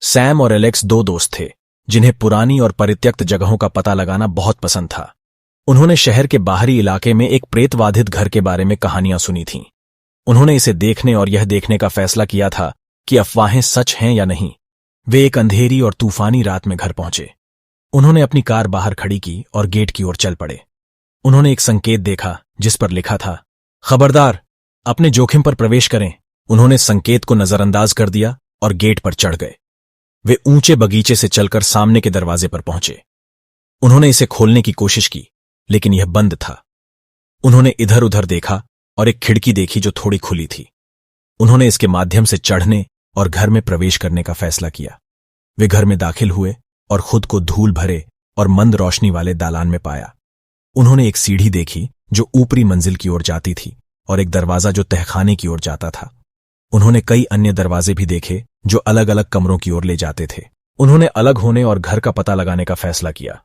Sam और Alex दो दोस्त थे जिन्हें पुरानी और परित्यक्त जगहों का पता लगाना बहुत पसंद था। उन्होंने शहर के बाहरी इलाके में एक प्रेतबाधित घर के बारे में कहानियां सुनी थीं। उन्होंने इसे देखने और यह देखने का फैसला किया था कि अफवाहें सच हैं या नहीं। वे एक अंधेरी और तूफानी रात में घर पहुंचे। उन्होंने अपनी कार बाहर खड़ी की और गेट की ओर चल पड़े। उन्होंने एक संकेत देखा जिस पर लिखा था, खबरदार, अपने जोखिम पर प्रवेश करें। उन्होंने संकेत को नजरअंदाज कर दिया और गेट पर चढ़ गए। वे ऊंचे बगीचे से चलकर सामने के दरवाजे पर पहुंचे। उन्होंने इसे खोलने की कोशिश की, लेकिन यह बंद था। उन्होंने इधर उधर देखा और एक खिड़की देखी जो थोड़ी खुली थी। उन्होंने इसके माध्यम से चढ़ने और घर में प्रवेश करने का फैसला किया। वे घर में दाखिल हुए और खुद को धूल भरे और मंद रोशनी वाले दालान में पाया। उन्होंने एक सीढ़ी देखी जो ऊपरी मंजिल की ओर जाती थी और एक दरवाजा जो तहखाने की ओर जाता था। उन्होंने कई अन्य दरवाजे भी देखे जो अलग अलग कमरों की ओर ले जाते थे। उन्होंने अलग होने और घर का पता लगाने का फैसला किया।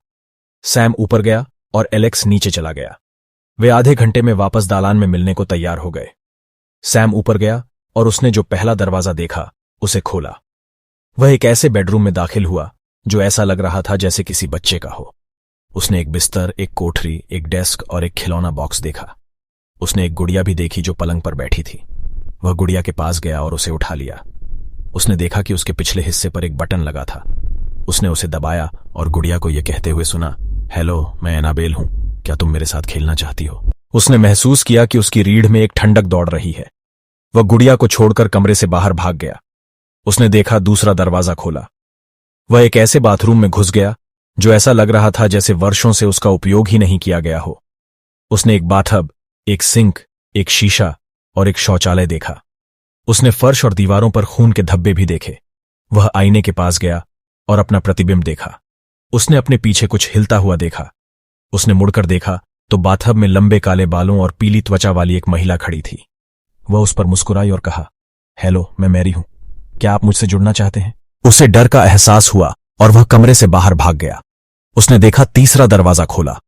सैम ऊपर गया और एलेक्स नीचे चला गया। वे आधे घंटे में वापस दालान में मिलने को तैयार हो गए। सैम ऊपर गया और उसने जो पहला दरवाजा देखा उसे खोला। वह एक ऐसे बेडरूम में दाखिल हुआ जो ऐसा लग रहा था जैसे किसी बच्चे का हो। उसने एक बिस्तर, एक कोठरी, एक डेस्क और एक खिलौना बॉक्स देखा। उसने एक गुड़िया भी देखी जो पलंग पर बैठी थी। वह गुड़िया के पास गया और उसे उठा लिया। उसने देखा कि उसके पिछले हिस्से पर एक बटन लगा था। उसने उसे दबाया और गुड़िया को यह कहते हुए सुना, हेलो, मैं एनाबेल हूं, क्या तुम मेरे साथ खेलना चाहती हो? उसने महसूस किया कि उसकी रीढ़ में एक ठंडक दौड़ रही है। वह गुड़िया को छोड़कर कमरे से बाहर भाग गया। उसने देखा दूसरा दरवाजा खोला। वह एक ऐसे बाथरूम में घुस गया जो ऐसा लग रहा था जैसे वर्षों से उसका उपयोग ही नहीं किया गया हो। उसने एक बाथटब, एक सिंक, एक शीशा और एक शौचालय देखा। उसने फर्श और दीवारों पर खून के धब्बे भी देखे। वह आईने के पास गया और अपना प्रतिबिंब देखा। उसने अपने पीछे कुछ हिलता हुआ देखा। उसने मुड़कर देखा तो बाथटब में लंबे काले बालों और पीली त्वचा वाली एक महिला खड़ी थी। वह उस पर मुस्कुराई और कहा, हेलो, मैं मैरी हूं, क्या आप मुझसे जुड़ना चाहते हैं? उसे डर का एहसास हुआ और वह कमरे से बाहर भाग गया। उसने देखा तीसरा दरवाजा खोला।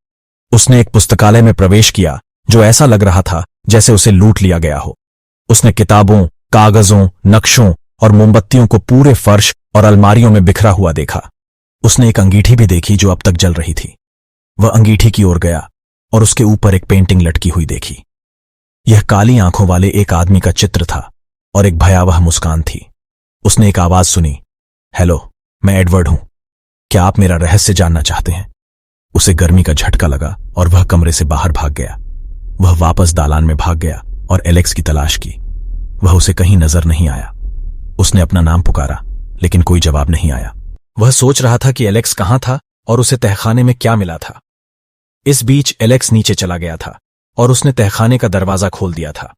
उसने एक पुस्तकालय में प्रवेश किया जो ऐसा लग रहा था जैसे उसे लूट लिया गया हो। उसने किताबों, कागजों, नक्शों और मोमबत्तियों को पूरे फर्श और अलमारियों में बिखरा हुआ देखा। उसने एक अंगीठी भी देखी जो अब तक जल रही थी। वह अंगीठी की ओर गया और उसके ऊपर एक पेंटिंग लटकी हुई देखी। यह काली आंखों वाले एक आदमी का चित्र था और एक भयावह मुस्कान थी। उसने एक आवाज सुनी, हेलो, मैं एडवर्ड हूं, क्या आप मेरा रहस्य जानना चाहते हैं? उसे गर्मी का झटका लगा और वह कमरे से बाहर भाग गया। वह वापस दालान में भाग गया और एलेक्स की तलाश की। वह उसे कहीं नजर नहीं आया। उसने अपना नाम पुकारा, लेकिन कोई जवाब नहीं आया। वह सोच रहा था कि एलेक्स कहां था और उसे तहखाने में क्या मिला था। इस बीच एलेक्स नीचे चला गया था और उसने तहखाने का दरवाजा खोल दिया था।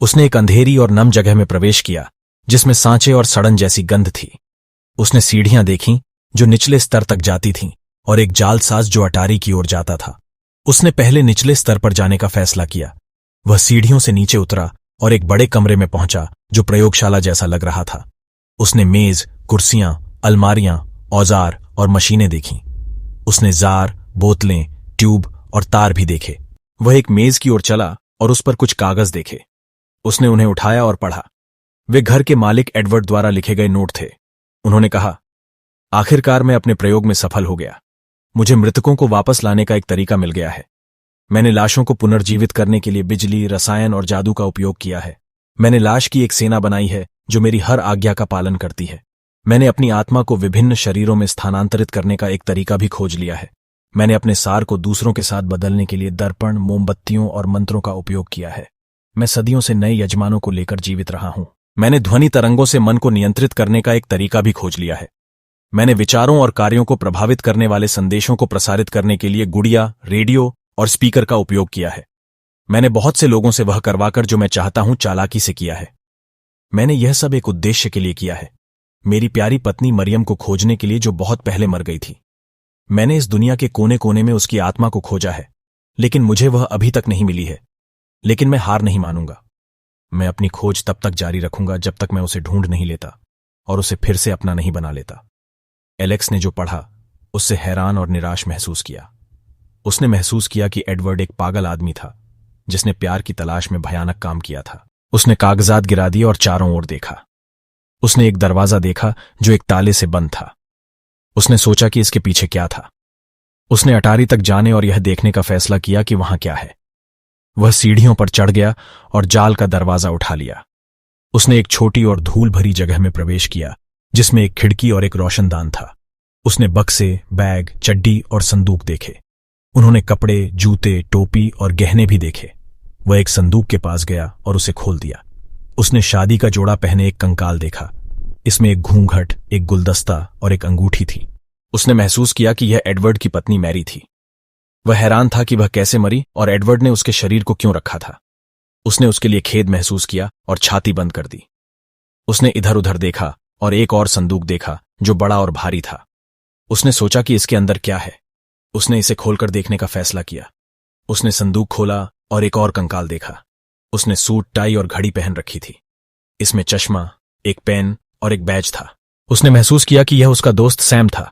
उसने एक अंधेरी और नम जगह में प्रवेश किया जिसमें सांचे और सड़न जैसी गंध थी। उसने सीढ़ियां देखीं जो निचले स्तर तक जाती थीं और एक जालसाज जो अटारी की ओर जाता था। उसने पहले निचले स्तर पर जाने का फैसला किया। वह सीढ़ियों से नीचे उतरा और एक बड़े कमरे में पहुंचा जो प्रयोगशाला जैसा लग रहा था। उसने मेज, कुर्सियां, अलमारियां, औजार और मशीनें देखीं। उसने जार, बोतलें, ट्यूब और तार भी देखे। वह एक मेज की ओर चला और उस पर कुछ कागज देखे। उसने उन्हें उठाया और पढ़ा। वे घर के मालिक एडवर्ड द्वारा लिखे गए नोट थे। उन्होंने कहा, आखिरकार मैं अपने प्रयोग में सफल हो गया। मुझे मृतकों को वापस लाने का एक तरीका मिल गया है। मैंने लाशों को पुनर्जीवित करने के लिए बिजली, रसायन और जादू का उपयोग किया है। मैंने लाश की एक सेना बनाई है जो मेरी हर आज्ञा का पालन करती है। मैंने अपनी आत्मा को विभिन्न शरीरों में स्थानांतरित करने का एक तरीका भी खोज लिया है। मैंने अपने सार को दूसरों के साथ बदलने के लिए दर्पण, मोमबत्तियों और मंत्रों का उपयोग किया है। मैं सदियों से नए यजमानों को लेकर जीवित रहा हूं। मैंने ध्वनि तरंगों से मन को नियंत्रित करने का एक तरीका भी खोज लिया है। मैंने विचारों और कार्यों को प्रभावित करने वाले संदेशों को प्रसारित करने के लिए गुड़िया, रेडियो और स्पीकर का उपयोग किया है। मैंने बहुत से लोगों से वह करवाकर जो मैं चाहता हूं चालाकी से किया है। मैंने यह सब एक उद्देश्य के लिए किया है, मेरी प्यारी पत्नी मरियम को खोजने के लिए जो बहुत पहले मर गई थी। मैंने इस दुनिया के कोने कोने में उसकी आत्मा को खोजा है, लेकिन मुझे वह अभी तक नहीं मिली है। लेकिन मैं हार नहीं मानूंगा। मैं अपनी खोज तब तक जारी रखूंगा जब तक मैं उसे ढूंढ नहीं लेता और उसे फिर से अपना नहीं बना लेता। एलेक्स ने जो पढ़ा उससे हैरान और निराश महसूस किया। उसने महसूस किया कि एडवर्ड एक पागल आदमी था जिसने प्यार की तलाश में भयानक काम किया था। उसने कागजात गिरा दिए और चारों ओर देखा। उसने एक दरवाजा देखा जो एक ताले से बंद था। उसने सोचा कि इसके पीछे क्या था। उसने अटारी तक जाने और यह देखने का फैसला किया कि वहां क्या है। वह सीढ़ियों पर चढ़ गया और जाल का दरवाजा उठा लिया। उसने एक छोटी और धूल भरी जगह में प्रवेश किया जिसमें एक खिड़की और एक रोशनदान था। उसने बक्से, बैग, चड्डी और संदूक देखे। उन्होंने कपड़े, जूते, टोपी और गहने भी देखे। वह एक संदूक के पास गया और उसे खोल दिया। उसने शादी का जोड़ा पहने एक कंकाल देखा। इसमें एक घूंघट, एक गुलदस्ता और एक अंगूठी थी। उसने महसूस किया कि यह एडवर्ड की पत्नी मैरी थी। वह हैरान था कि वह कैसे मरी और एडवर्ड ने उसके शरीर को क्यों रखा था। उसने उसके लिए खेद महसूस किया और छाती बंद कर दी। उसने इधर उधर देखा और एक और संदूक देखा जो बड़ा और भारी था। उसने सोचा कि इसके अंदर क्या है। उसने इसे खोलकर देखने का फैसला किया। उसने संदूक खोला और एक और कंकाल देखा। उसने सूट, टाई और घड़ी पहन रखी थी। इसमें चश्मा, एक पेन और एक बैज था। उसने महसूस किया कि यह उसका दोस्त सैम था।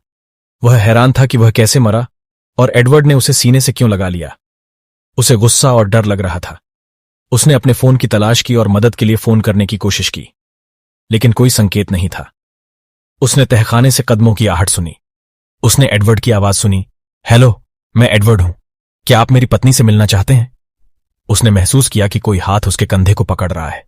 वह हैरान था कि वह कैसे मरा और एडवर्ड ने उसे सीने से क्यों लगा लिया। उसे गुस्सा और डर लग रहा था। उसने अपने फोन की तलाश की और मदद के लिए फोन करने की कोशिश की, लेकिन कोई संकेत नहीं था। उसने तहखाने से कदमों की आहट सुनी। उसने एडवर्ड की आवाज सुनी, हेलो, मैं एडवर्ड हूं, क्या आप मेरी पत्नी से मिलना चाहते हैं? उसने महसूस किया कि कोई हाथ उसके कंधे को पकड़ रहा है।